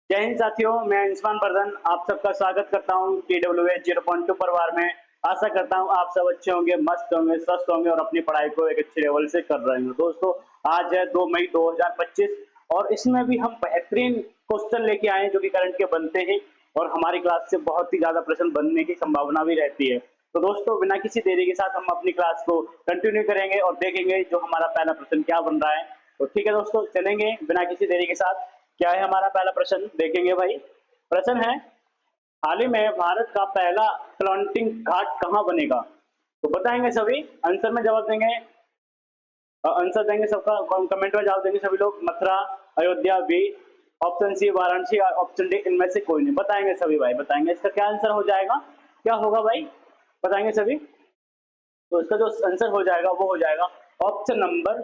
जय हिंद साथियों, मैं अंशुमान वर्धन आप सबका स्वागत करता हूं TWS 0.2 परिवार में। आशा करता हूं आप सब अच्छे होंगे, मस्त होंगे, स्वस्थ होंगे और अपनी पढ़ाई को एक अच्छे लेवल से कर रहे होंगे। दोस्तों, आज है 2 मई 2025 और इसमें भी हम बेहतरीन क्वेश्चन लेके आए हैं जो कि करंट के बनते हैं और हमारी क्लास से बहुत ही ज्यादा प्रश्न बनने की संभावना भी रहती है। तो दोस्तों, बिना किसी देरी के साथ हम अपनी क्लास को कंटिन्यू करेंगे और देखेंगे जो हमारा पहला प्रश्न क्या बन रहा है। तो ठीक है दोस्तों, चलेंगे बिना किसी देरी के साथ। क्या है हमारा पहला प्रश्न, देखेंगे भाई। प्रश्न है, हाल ही में भारत का पहला प्लांटिंग घाट कहाँ बनेगा? तो बताएंगे सभी, आंसर में जवाब देंगे, आंसर देंगे सबका, कमेंट में जवाब देंगे सभी लोग। Mathura, Ayodhya B, option C Varanasi, option D इनमें से कोई नहीं। बताएंगे सभी भाई, बताएंगे इसका क्या आंसर हो जाएगा, क्या होगा भाई, बताएंगे सभी। तो इसका जो आंसर हो जाएगा वो हो जाएगा ऑप्शन नंबर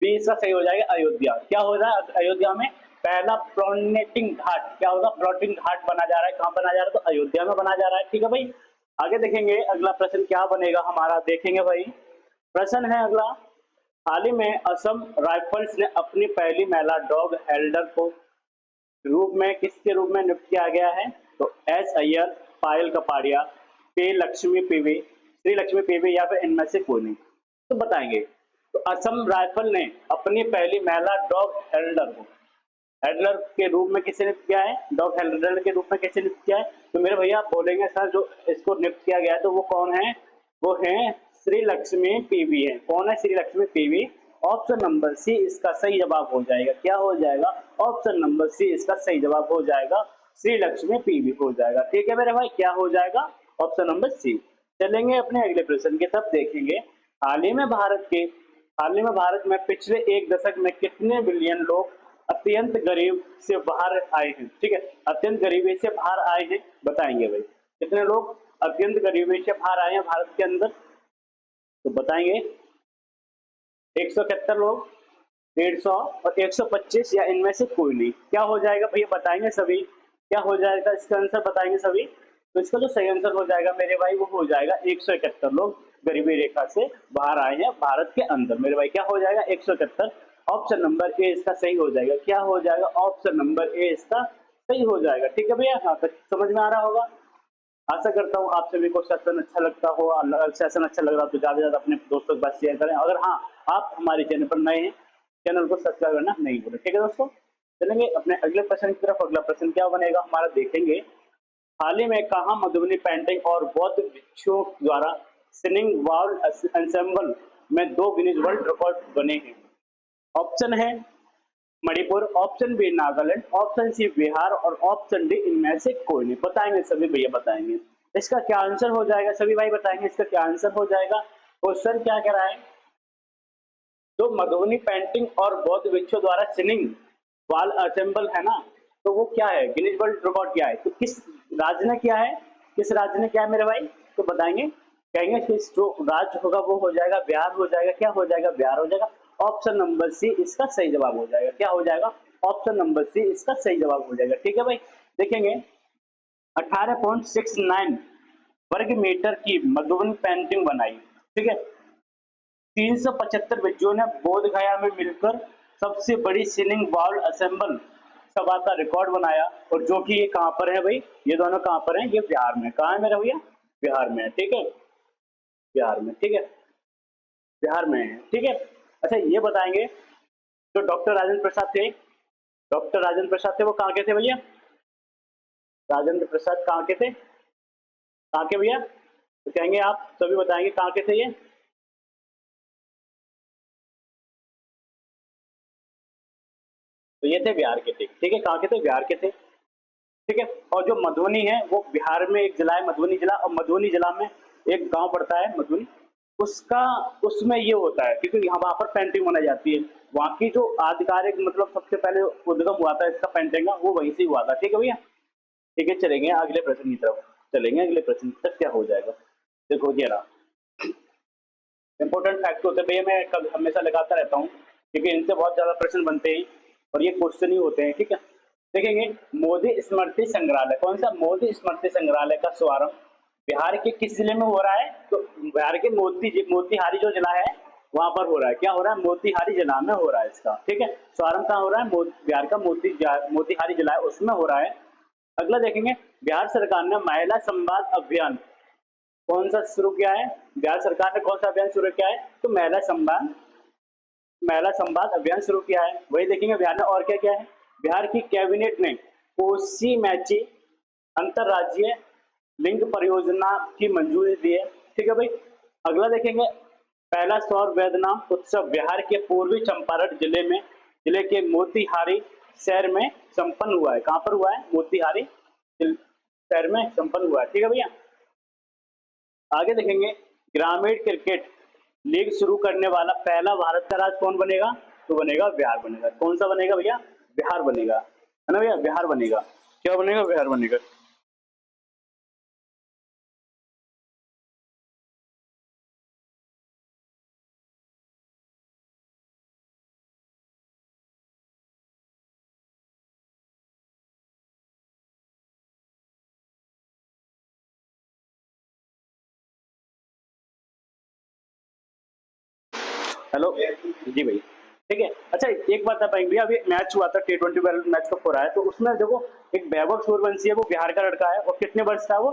बी, इसका सही हो जाएगा अयोध्या। क्या हो रहा है अयोध्या में पहला प्लांटिंग घाट, क्या होगा, प्लांटिंग घाट बना जा रहा है। कहां बना जा रहा है? तो अयोध्या में बना जा रहा है। ठीक है भाई, आगे देखेंगे अगला प्रश्न क्या बनेगा हमारा, देखेंगे भाई। प्रश्न है अगला, हाल ही में असम राइफल्स ने अपनी पहली महिला डॉग हेल्डर को रूप में किसके रूप में नियुक्त किया गया है? तो एस अय्यर, पायल कपाड़िया, पे लक्ष्मी पीवी, श्री लक्ष्मी पीवी या फिर इनमें से कोई नहीं। तो बताएंगे। तो असम राइफल ने अपनी पहली महिला डॉग हेल्डर को हेडलर के रूप में किसे नियुक्त किया है? डॉग हेल्डर के रूप में किसे नियुक्त किया है? तो मेरे भैया आप बोलेंगे सर जो इसको नियुक्त किया गया है तो वो कौन है? वो है श्री लक्ष्मी पीवी है। कौन है? Shri Lakshmi PV. Option number C इसका सही जवाब हो जाएगा। क्या हो जाएगा? ऑप्शन नंबर सी इसका सही जवाब हो जाएगा, श्री लक्ष्मी पीवी हो जाएगा। ठीक है मेरे भाई, क्या हो जाएगा? Option number C. चलेंगे अपने अगले प्रश्न की तरफ, देखेंगे। हाल ही में भारत में पिछले एक दशक में कितने बिलियन लोग अत्यंत गरीब से बाहर आए हैं? ठीक है, अत्यंत गरीबी से बाहर आए हैं, बताएंगे भाई। कितने लोग अत्यंत गरीबी से बाहर आए हैं भारत के अंदर? तो बताएंगे 171 लोग, 150 और 125 या इनमें से कोई नहीं। क्या हो जाएगा भैया, बताएंगे सभी, क्या हो जाएगा इसका आंसर, बताएंगे सभी। तो इसका जो सही आंसर हो जाएगा मेरे भाई वो हो जाएगा 171 लोग गरीबी रेखा से बाहर आए हैं भारत के अंदर। मेरे भाई क्या हो जाएगा? 171। ऑप्शन नंबर ए इसका सही हो जाएगा। क्या हो जाएगा? ऑप्शन नंबर ए इसका सही हो जाएगा। ठीक है भैया, यहाँ तक समझ में आ रहा होगा। आशा करता हूँ आप सभी को सेशन अच्छा लगता हो। अगर सेशन अच्छा लग रहा तो ज्यादा से ज्यादा अपने दोस्तों के पास शेयर करें। अगर हाँ, आप हमारे चैनल पर नए हैं, चैनल को सब्सक्राइब करना नहीं भूलें। ठीक है दोस्तों, चलेंगे अपने अगले प्रश्न की तरफ। अगला प्रश्न क्या बनेगा हमारा, देखेंगे। हाल ही में कहाँ मधुबनी पेंटिंग और बौद्ध भिक्षुओं द्वारा सिनिंग वाल एंसेंबल में 2 गिनीज वर्ल्ड रिकॉर्ड बने हैं? ऑप्शन है Manipur, option B Nagaland, option C Bihar और ऑप्शन डी इनमें से कोई नहीं। बताएंगे सभी भैया, बताएंगे इसका क्या आंसर हो जाएगा। सभी भाई बताएंगे इसका क्या आंसर हो जाएगा। क्वेश्चन क्या कह रहा है? जो मधुबनी पेंटिंग और बौद्ध भिक्षुओं द्वारा सिनिंग वाल असेंबल है ना, तो वो क्या है, गिनीज वर्ल्ड रिकॉर्ड क्या है? तो किस राज्य ने किया है? किस राज्य ने किया है मेरे भाई? तो बताएंगे, कहेंगे कि जो राज्य होगा वो हो जाएगा बिहार हो जाएगा। क्या हो जाएगा? बिहार हो जाएगा। ऑप्शन नंबर सी इसका सही जवाब हो जाएगा। क्या हो जाएगा? ऑप्शन नंबर सी इसका सही जवाब हो जाएगा। ठीक है भाई, देखेंगे 18.69 वर्ग मीटर की मधुबनी पेंटिंग बनाई। ठीक है, 375 बच्चों ने बोध गया में मिलकर सबसे बड़ी सीलिंग वॉल असेंबल सभा का रिकॉर्ड बनाया। और जो कि ये कहां पर है भाई? ये दोनों कहां पर हैं? ये बिहार में। कहां है मेरा भैया? बिहार में है। ठीक है, बिहार में। ठीक है, बिहार में है। ठीक है, अच्छा ये बताएंगे, जो डॉक्टर राजेंद्र प्रसाद थे, डॉक्टर राजेंद्र प्रसाद थे, वो कहाँ के थे भैया? राजेंद्र प्रसाद कहाँ के थे? कहाँ के भैया? तो कहेंगे आप सभी बताएंगे कहाँ के थे ये? तो ये थे बिहार के थे। ठीक है, कहाँ के थे? बिहार के थे। ठीक है, और जो मधुबनी है वो बिहार में एक जिला है, मधुबनी जिला। और मधुबनी जिला में एक गांव पड़ता है मधुबनी, उसका उसमें ये होता है क्योंकि वहां पर पेंटिंग बनाई जाती है। वहां की जो आधिकारिक मतलब सबसे पहले उद्गम हुआ था इसका पेंटिंग का, वो वहीं से हुआ था। ठीक है भैया, ठीक है, चलेंगे अगले प्रश्न की तरफ। चलेंगे अगले प्रश्न की तरफ, क्या हो जाएगा देखो ये रहा। इंपॉर्टेंट फैक्ट होते हैं भैया, मैं कल हमेशा लगाता रहता हूँ क्योंकि इनसे बहुत ज्यादा प्रश्न बनते हैं और ये क्वेश्चन ही होते हैं। ठीक है, देखेंगे मोदी स्मृति संग्रहालय, कौन सा? मोदी स्मृति संग्रहालय का शुभारंभ बिहार के किस जिले में हो रहा है? तो बिहार के मोतिहारी जो जिला है वहां पर हो रहा है। क्या हो रहा है? मोतिहारी जिला में हो रहा है इसका, ठीक है। शुभारंभ कहाँ हो रहा है? बिहार का मोतिहारी जिला है उसमें हो रहा है। अगला देखेंगे, बिहार सरकार ने महिला संवाद अभियान कौन सा शुरू किया है? बिहार सरकार ने कौन सा अभियान शुरू किया है? तो महिला संवाद अभियान शुरू किया है। वही देखेंगे बिहार ने और क्या किया है। बिहार की कैबिनेट ने कोसी मैची अंतरराज्यीय लिंक परियोजना की मंजूरी दी है, ठीक है भाई। अगला देखेंगे, पहला सौर वेदनाम उत्सव बिहार के पूर्वी चंपारण जिले के मोतिहारी शहर में संपन्न हुआ है। कहां पर हुआ है? मोतिहारी शहर में संपन्न हुआ है, ठीक है भैया। आगे देखेंगे, ग्रामीण क्रिकेट लीग शुरू करने वाला पहला भारत का राज्य कौन बनेगा? तो बनेगा बिहार बनेगा। कौन सा बनेगा भैया? बिहार बनेगा, है ना भैया? बिहार बनेगा। क्या बनेगा? बिहार बनेगा। हेलो जी भैया, ठीक है। अच्छा एक बात है भाई भैया, अभी मैच हुआ था T20 वर्ल्ड मैच कप हो रहा है, तो उसमें देखो एक वैभव सूर्यवंशी है, वो बिहार का लड़का है और कितने वर्ष का है वो?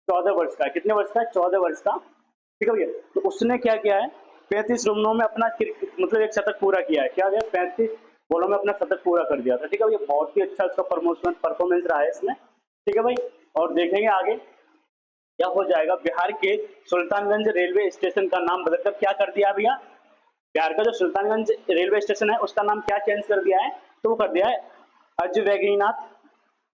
14 वर्ष का है। कितने वर्ष का है? 14 वर्ष का, ठीक है भैया। तो उसने क्या किया है, 35 रनों में अपना मतलब एक शतक पूरा किया है। क्या गया? 35 बॉलों में अपना शतक पूरा कर दिया था, ठीक है भैया। बहुत ही अच्छा उसका परफॉर्मेंस रहा है इसमें, ठीक है भाई। और देखेंगे आगे क्या हो जाएगा। बिहार के सुल्तानगंज रेलवे स्टेशन का नाम बदलकर क्या कर दिया भैया? बिहार का जो सुल्तानगंज रेलवे स्टेशन है उसका नाम क्या चेंज कर दिया है? तो वो कर दिया है अजवैगीनाथ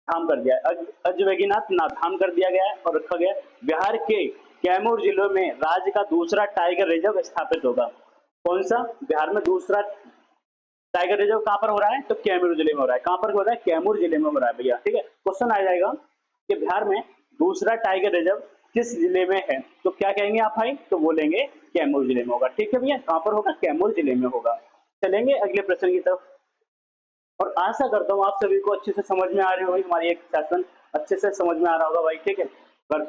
धाम कर दिया है। अजवैगीनाथ धाम कर दिया गया है और रखा गया है। बिहार के कैमूर जिले में राज्य का दूसरा टाइगर रिजर्व स्थापित होगा। कौन सा? बिहार में दूसरा टाइगर रिजर्व कहां पर हो रहा है? तो कैमूर जिले में हो रहा है। कहां पर हो रहा है? कैमूर जिले में हो रहा है भैया, ठीक है। क्वेश्चन आ जाएगा कि बिहार में दूसरा टाइगर रिजर्व किस जिले में है? तो क्या कहेंगे आप भाई? तो बोलेंगे कैमूर जिले में होगा, ठीक है भैया। कहां पर होगा? कैमूर जिले में होगा। चलेंगे अगले प्रश्न की तरफ, और आशा करता हूँ आप सभी को अच्छे से समझ में आ रही होगी, हमारी एक सेशन अच्छे से समझ में आ रहा होगा भाई, ठीक है। पर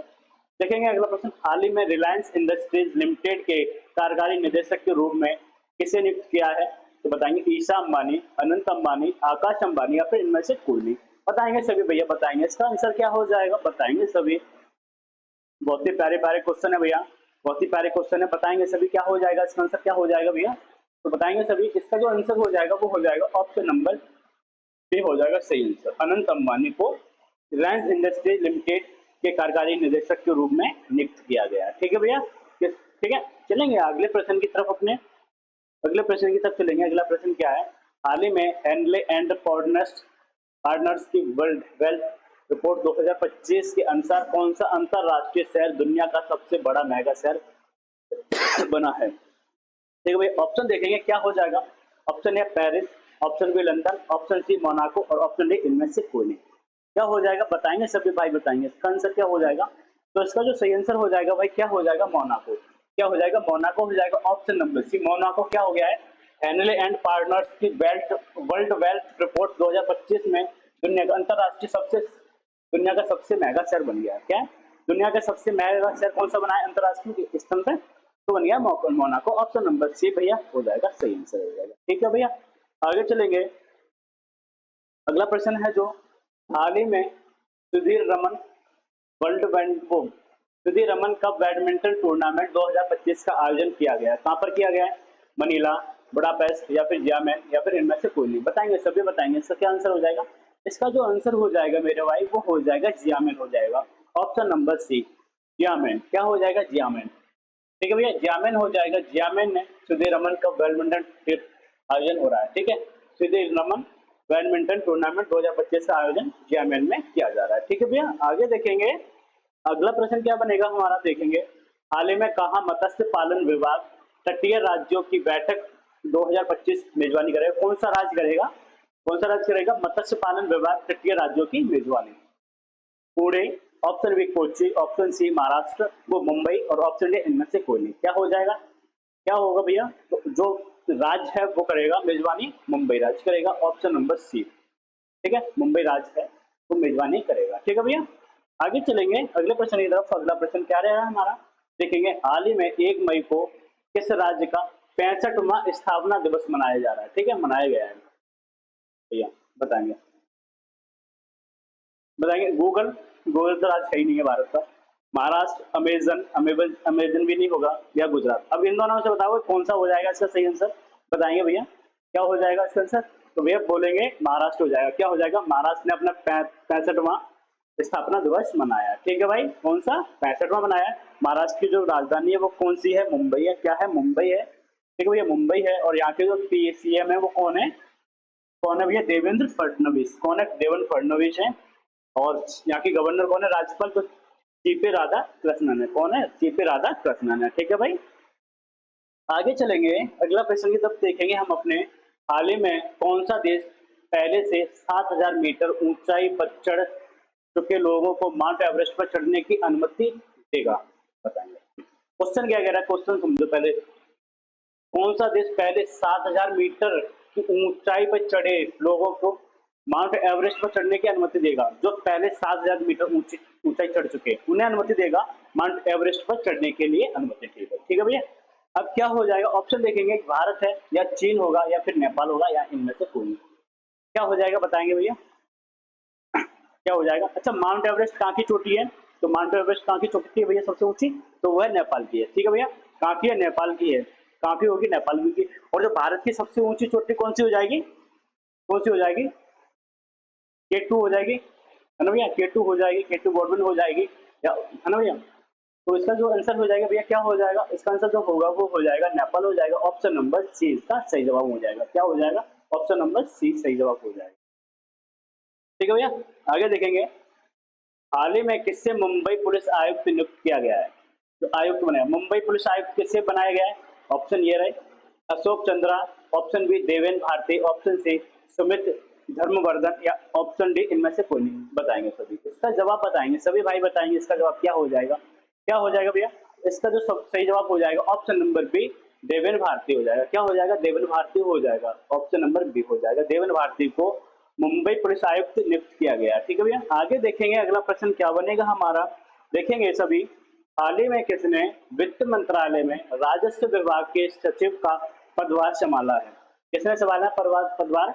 देखेंगे अगला प्रश्न, हाल ही में रिलायंस इंडस्ट्रीज लिमिटेड के कार्यकारी निदेशक के रूप में किसे नियुक्त किया है? तो बताएंगे ईशा अंबानी, अनंत अंबानी, आकाश अंबानी या फिर इनमें से कोई नहीं। बताएंगे सभी भैया, बताएंगे इसका आंसर क्या हो जाएगा, बताएंगे सभी। बहुत ही प्यारे प्यारे क्वेश्चन है भैया, बहुत ही प्यारे क्वेश्चन है। बताएंगे सभी क्या हो जाएगा, इसका आंसर क्या हो जाएगा भैया? तो बताएंगे सभी, इसका जो आंसर हो जाएगा वो हो जाएगा ऑप्शन नंबर बी हो जाएगा सही आंसर। अनंत अंबानी को रिलायंस इंडस्ट्रीज लिमिटेड के कार्यकारी निदेशक के रूप में नियुक्त किया गया, ठीक है भैया। ठीक है, चलेंगे अगले प्रश्न की तरफ। अपने अगले प्रश्न की तरफ चलेंगे। अगला प्रश्न क्या है, हाल ही में हैंडले एंड पार्टनर्स की वर्ल्ड वेल्थ रिपोर्ट 2025 के अनुसार कौन सा अंतरराष्ट्रीय शहर दुनिया का सबसे बड़ा मेगा शहर बना है? ठीक है भाई, ऑप्शन देखेंगे क्या हो जाएगा। Option A Paris, option B London, option C Monaco और ऑप्शन डी इनमें से कोई नहीं। क्या हो जाएगा, बताएंगे सभी भाई, बताएंगे इसका आंसर क्या हो जाएगा। तो इसका जो सही आंसर हो जाएगा भाई, क्या हो जाएगा, मोनाको। क्या हो जाएगा, मोनाको हो जाएगा। ऑप्शन नंबर सी मोनाको क्या हो गया है, हैनले एंड पार्टनर्स की वर्ल्ड वेल्थ रिपोर्ट 2025 में दुनिया का सबसे महंगा शहर बन गया है। क्या है? दुनिया का सबसे महंगा शहर कौन सा बना है अंतरराष्ट्रीय स्तर पे? तो बन गया मोनाको। ऑप्शन नंबर सी भैया हो जाएगा सही आंसर हो जाएगा, ठीक है भैया। आगे चलेंगे, अगला प्रश्न है जो हाल ही में Sudhir Raman Sudhir Raman cup badminton tournament 2025 का आयोजन किया गया है। कहां पर किया गया है? मनीला, बुडापेस्ट या फिर जियामेन या फिर इनमें से कोई नहीं। बताएंगे सभी, बताएंगे इसका क्या आंसर हो जाएगा। इसका जो आंसर हो जाएगा मेरे भाई वो हो जाएगा जियामेन हो जाएगा। Option number C Xiamen. क्या हो जाएगा, जियामेन, ठीक है भैया, जियामेन हो जाएगा। जियामेन ने सुधीर रमन कप बैडमिंटन आयोजन हो रहा है, ठीक है। सुधीर रमन बैडमिंटन टूर्नामेंट 2025 का आयोजन जियामेन में किया जा रहा है, ठीक है भैया। आगे देखेंगे अगला प्रश्न क्या बनेगा हमारा, देखेंगे हाल ही में कहा मत्स्य पालन विभाग तटीय राज्यों की बैठक 2025 मेजबानी करेगा। कौन सा राज्य करेगा, कौन सा राज्य करेगा मत्स्य पालन विभाग तटीय राज्यों की मेजबानी? Pune, option B Kochi, option C Maharashtra, वो मुंबई और ऑप्शन डी इनमें से कोई नहीं। क्या हो जाएगा, क्या होगा भैया? तो जो राज्य है वो करेगा मेजबानी, मुंबई राज्य करेगा। ऑप्शन नंबर सी, ठीक है, मुंबई राज्य है वो मेजबानी करेगा, ठीक है भैया। आगे चलेंगे अगले प्रश्न की तरफ। अगला प्रश्न क्या रहेगा हमारा, देखेंगे हाल ही में 1 मई को किस राज्य का 65वां स्थापना दिवस मनाया जा रहा है। ठीक है, मनाया गया है भैया, बताएंगे बताएंगे। गूगल, गूगल तो आज है ही नहीं है भारत का। महाराष्ट्र, अमेजन, अमेजन अमेजन भी नहीं होगा, या गुजरात। अब इन दोनों में से बताओ कौन सा हो जाएगा इसका सही आंसर, बताएंगे भैया क्या हो जाएगा इसका आंसर। तो भैया बोलेंगे महाराष्ट्र हो जाएगा। क्या हो जाएगा, महाराष्ट्र ने अपना 65वां स्थापना दिवस मनाया। ठीक है भाई, कौन सा 65वां मनाया। महाराष्ट्र की जो राजधानी है वो कौन सी है, मुंबई है। क्या है, मुंबई है। ठीक है भैया, मुंबई है। और यहाँ के जो सीएम है वो कौन है, कौन है भैया, देवेंद्र फडणवीस। कौन है, देवेंद्र फडणवीस है। और यहाँ की गवर्नर कौन है, राज्यपाल तो सीपी राधा कृष्णन है। कौन है, सीपी राधा कृष्णन है। ठीक है भाई, आगे चलेंगे। अगला प्रश्न की तरफ देखेंगे हम अपने। हाल ही में कौन सा देश पहले से 7000 मीटर ऊंचाई पर चढ़ चुके लोगों को माउंट एवरेस्ट पर चढ़ने की अनुमति देगा, बताएंगे। क्वेश्चन क्या कह रहा है, क्वेश्चन समझो पहले। कौन सा देश पहले 7000 मीटर की ऊंचाई पर चढ़े लोगों को माउंट एवरेस्ट पर चढ़ने की अनुमति देगा। जो पहले 7000 मीटर ऊंचाई चढ़ चुके उन्हें अनुमति देगा माउंट एवरेस्ट पर चढ़ने के लिए अनुमति। ठीक है भैया। अब क्या हो जाएगा, ऑप्शन देखेंगे, भारत है या चीन होगा या फिर नेपाल होगा या इनमें से कोई। क्या हो जाएगा बताएंगे भैया, क्या हो जाएगा। अच्छा, माउंट एवरेस्ट कहाँ की चोटी है, तो माउंट एवरेस्ट कहाँ की चोटी है भैया सबसे ऊंची, तो वो है नेपाल की है। ठीक है भैया, कहाँ की है, नेपाल की है। कहाँ की होगी, नेपाल की। और जो भारत की सबसे ऊंची चोटी कौन सी हो जाएगी, कौन सी हो जाएगी, K2 हो जाएगी, है ना भैया, K2 हो जाएगी, K2 गवर्नमेंट हो जाएगी, या है ना भैया। तो इसका जो आंसर हो जाएगा भैया, क्या हो जाएगा, इसका आंसर जो होगा वो हो जाएगा नेपाल हो जाएगा। ऑप्शन नंबर सी इसका सही जवाब हो जाएगा। क्या हो जाएगा, ऑप्शन नंबर सी सही जवाब हो जाएगा। ठीक है भैया, आगे देखेंगे। हाल ही में किससे मुंबई पुलिस आयुक्त नियुक्त किया गया है, जो आयुक्त बनाया, मुंबई पुलिस आयुक्त किससे बनाया गया है। ऑप्शन ये रहे, Ashok Chandra, option B Devendra Bharti, option C Sumit Dharmvardhan, या ऑप्शन डी इनमें से कोई नहीं। बताएंगे सभी, इसका जवाब बताएंगे सभी भाई, बताएंगे इसका जवाब क्या हो जाएगा। क्या हो जाएगा भैया, इसका जो सब सही जवाब हो जाएगा option number B Devendra Bharti हो जाएगा। क्या हो जाएगा, देवेंद्र भारती हो जाएगा। ऑप्शन नंबर बी हो जाएगा, देवेंद्र भारती को मुंबई पुलिस आयुक्त नियुक्त किया गया। ठीक है भैया, आगे देखेंगे अगला प्रश्न क्या बनेगा हमारा, देखेंगे सभी। हाल ही में किसने वित्त मंत्रालय में राजस्व विभाग के सचिव का पदभार संभाला है, किसने संभाला पदभार।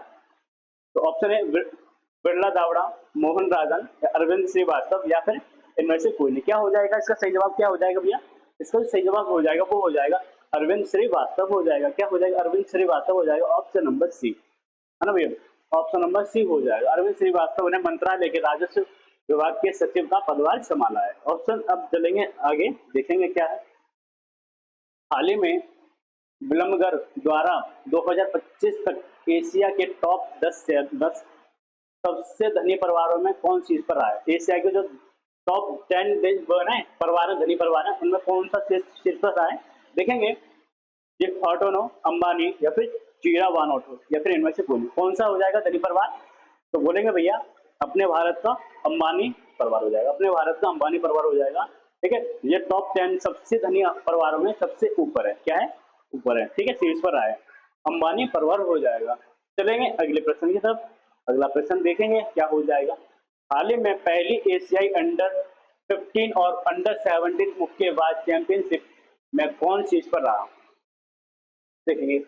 तो ऑप्शन है बिरला दावड़ा, मोहन राजन, या अरविंद श्रीवास्तव, या फिर इनमें से कोई नहीं। क्या हो जाएगा इसका सही जवाब, क्या हो जाएगा भैया, इसका जो सही जवाब हो जाएगा वो हो जाएगा अरविंद श्रीवास्तव हो जाएगा। क्या हो जाएगा, अरविंद श्रीवास्तव हो जाएगा। ऑप्शन नंबर सी, है ना भैया, ऑप्शन नंबर सी हो जाएगा। अरविंद श्रीवास्तव ने मंत्रालय के राजस्व विभाग के सचिव का पदभार संभाला है। ऑप्शन अब चलेंगे आगे, देखेंगे क्या है। हाल ही में ब्लमगर द्वारा 2025 तक एशिया के टॉप 10 सबसे धनी परिवारों में कौन सी पर रहा है। एशिया के जो टॉप 10 देश है परिवार, धनी परिवार है, उनमें कौन सा शीर्ष पर रहा है, देखेंगे। ये ऑटोनो, अंबानी, या फिर चीरा वानोटो, या फिर इनमें से कौन सा हो जाएगा धनी परिवार। तो बोलेंगे भैया अपने भारत का अंबानी परिवार हो जाएगा, अपने भारत का अंबानी परिवार हो जाएगा। ठीक है, ये टॉप 10 सबसे धनी परिवारों में सबसे ऊपर है। क्या है, ऊपर है। ठीक है, शीर्ष पर आए, अंबानी परिवार हो जाएगा। चलेंगे अगले प्रश्न की तरफ। अगला प्रश्न देखेंगे क्या हो जाएगा। हाल ही में पहली एशियाई अंडर 15 और अंडर 17 मुक्केबाज चैंपियनशिप में कौन शीर्ष पर रहा, देखेंगे।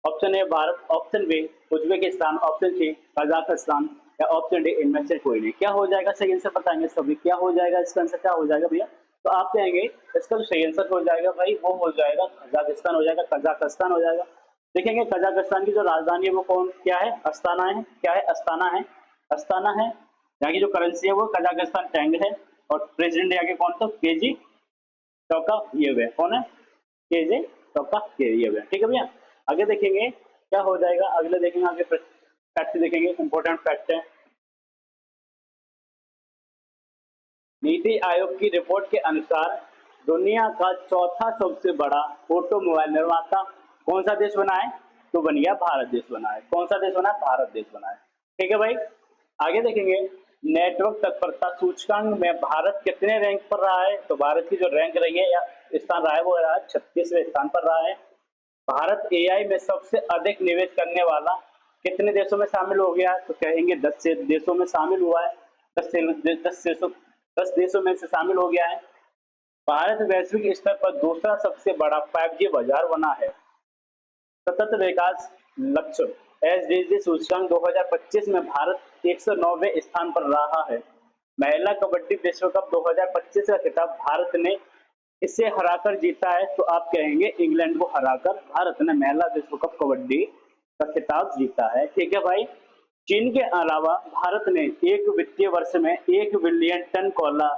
Option A Bharat, option B Uzbekistan, option C Kazakhstan, या ऑप्शन डी इनमें से कोई नहीं। क्या हो जाएगा सही आंसर बताएंगे सभी, क्या हो जाएगा इसका आंसर, क्या हो जाएगा भैया। तो आप कहेंगे इसका जो सही आंसर हो जाएगा भाई वो हो जाएगा कजाकिस्तान हो जाएगा, कजाकिस्तान हो जाएगा। देखेंगे कजाकिस्तान की जो राजधानी है वो कौन, क्या है, अस्ताना है। क्या है, अस्ताना है, अस्ताना है। यहाँ की जो करेंसी है वो कजाकिस्तान टैंग है। और प्रेसिडेंट यहाँ के कौन, तो केजी टोकायेव है। कौन है, केजे टोकायेव है। ठीक है भैया, आगे देखेंगे क्या हो जाएगा। अगले देखेंगे आगे फैक्ट देखेंगे, इंपॉर्टेंट फैक्ट है। नीति आयोग की रिपोर्ट के अनुसार दुनिया का चौथा सबसे बड़ा ऑटोमोबाइल निर्माता कौन सा देश बना है, तो बन गया भारत देश बना है। कौन सा देश बना है, भारत देश बना है। ठीक है भाई, आगे देखेंगे नेटवर्क तत्परता सूचकांक में भारत कितने रैंक पर रहा है। तो भारत की जो रैंक रही है या स्थान रहा है वो रहा 36वें स्थान पर रहा है। भारत एआई में सबसे अधिक निवेश करने वाला कितने देशों में शामिल हो गया, तो कहेंगे 10 देशों में शामिल हुआ है। 10 देशों में से शामिल हो गया है। भारत वैश्विक स्तर पर दूसरा सबसे बड़ा 5G बाजार बना है। सतत विकास लक्ष्य एसडीजी सूचकांक 2025 में भारत 109वें स्थान पर रहा है। महिला कबड्डी विश्व कप 2025 का खिताब भारत ने इसे हराकर जीता है, तो आप कहेंगे इंग्लैंड को हराकर भारत ने महिला विश्व कप कबड्डी का खिताब जीता है। ठीक है भाई। चीन के अलावा भारत ने एक वित्तीय वर्ष में 1 बिलियन टन कोयला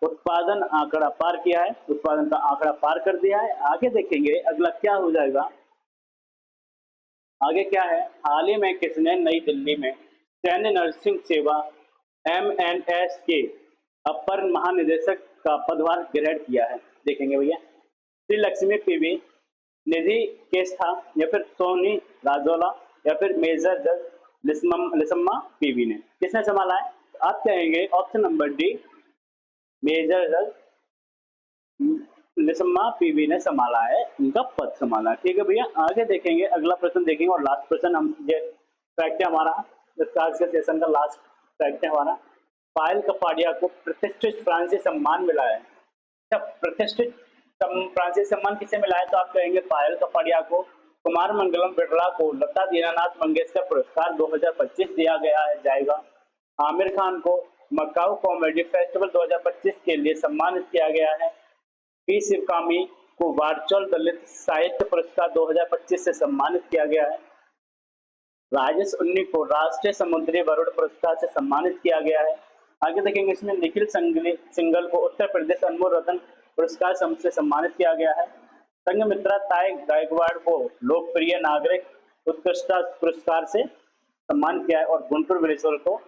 उत्पादन आंकड़ा पार किया है, उत्पादन का आंकड़ा पार कर दिया है। आगे देखेंगे अगला क्या हो जाएगा। आगे क्या है, हाल ही में किसने नई दिल्ली में सैन्य नर्सिंग सेवा MNS के अपर महानिदेशक का पदभार ग्रहण किया है। देखेंगे भैया, श्री लक्ष्मी पीवी, निधि केस्था, या फिर सोनी राजोला, या फिर मेजर जज लिसम्मा पीवी ने किसने संभाला है? आप कहेंगे ऑप्शन नंबर डी, मेजर जज लिसम्मा पीवी ने संभाला है, उनका पद संभाला है। ठीक है भैया। आगे देखेंगे अगला प्रश्न देखेंगे, और लास्ट प्रश्न हम ये फैक्ट है हमारा आज के सेशन का लास्ट फैक्ट है हमारा। पायल कपाड़िया को प्रतिष्ठित फ्रांसीसी सम्मान मिला है। प्रतिष्ठित फ्रांसीसी सम्मान किसे मिला है? तो आप कहेंगे पायल कपाड़िया को। कुमार मंगलम बिरला को लता दीनानाथ मंगेशकर पुरस्कार 2025 दिया गया है जाएगा। आमिर खान को मकाऊ कॉमेडी फेस्टिवल 2025 के लिए सम्मानित किया गया है। पी शिवकामी को वारचौल दलित साहित्य पुरस्कार 2025 से सम्मानित किया गया है। राजेश उन्नी को राष्ट्रीय समुद्री वरुण पुरस्कार से सम्मानित किया गया है। आगे देखेंगे इसमें निखिल सिंगल को उत्तर प्रदेश अनमोल रत्न पुरस्कार से सम्मानित किया गया है। संघमित्रा ताय गायकवाड़ को लोकप्रिय नागरिक उत्कृष्टता पुरस्कार से सम्मानित किया है, और गुंटूर विलेश्वर को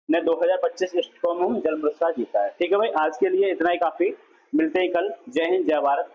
ने 2025 स्टॉकहोम जल पुरस्कार जीता है। ठीक है भाई, आज के लिए इतना ही काफी। मिलते हैं कल। जय हिंद, जय भारत।